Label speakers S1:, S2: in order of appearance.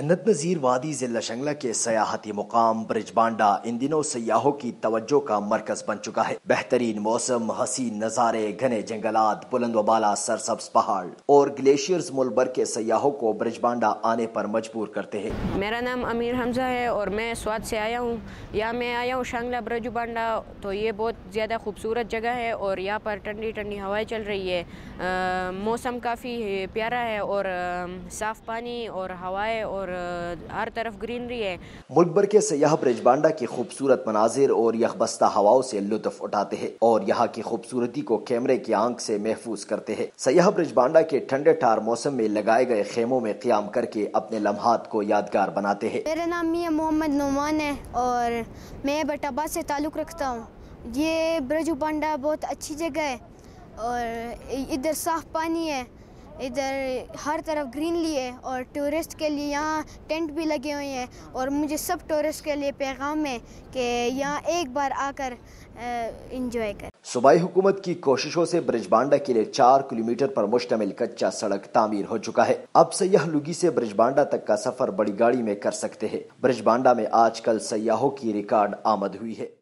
S1: जन्नत नज़ीर वादी ज़िला शंगला के सयाहती मुकाम ब्रिजबांडा इन दिनों सयाहों की तवज्जो का मरकज बन चुका है। बेहतरीन मौसम, हसीन नज़ारे, घने जंगलात, बुलंद व बाला सरसब्ज पहाड़ और ग्लेशियर्स मुल्क भर के सयाहों को ब्रिजबांडा आने पर मजबूर करते हैं।
S2: मेरा नाम अमीर हमजा है और मैं स्वाद से आया हूँ। यहाँ मैं आया हूँ शंगला ब्रिजबांडा, तो ये बहुत ज़्यादा खूबसूरत जगह है और यहाँ पर ठंडी ठंडी हवाएं चल रही है। मौसम काफ़ी प्यारा है और साफ़ पानी और हवाएं और हर तरफ ग्रीनरी है।
S1: मुल्क भर के सयाह ब्रिजबांडा की खूबसूरत मनाजिर और यखबस्ता हवाओं से लुत्फ उठाते हैं और यहाँ की खूबसूरती को कैमरे की आंख से महफूज करते हैं। सयाह ब्रिजबांडा के ठंडे ठार मौसम में लगाए गए खेमों में क़याम करके अपने लम्हात को यादगार बनाते हैं।
S3: मेरा नाम मियां मोहम्मद नुमान है और मैं बटाबा से ताल्लुक़ रखता हूँ। ये ब्रिजबांडा बहुत अच्छी जगह है और इधर साफ़ पानी है, इधर हर तरफ ग्रीनरी है और टूरिस्ट के लिए यहाँ टेंट भी लगे हुए हैं। और मुझे सब टूरिस्ट के लिए पैगाम है कि यहाँ एक बार आकर एंजॉय करें।
S1: सूबाई हुकूमत की कोशिशों से ब्रिजबांडा के लिए 4 किलोमीटर पर मुश्तमिल कच्चा सड़क तामीर हो चुका है। अब सयाह लुगी से ब्रिजबांडा तक का सफर बड़ी गाड़ी में कर सकते हैं। ब्रिजबांडा में आजकल सयाहों की रिकॉर्ड आमद हुई है।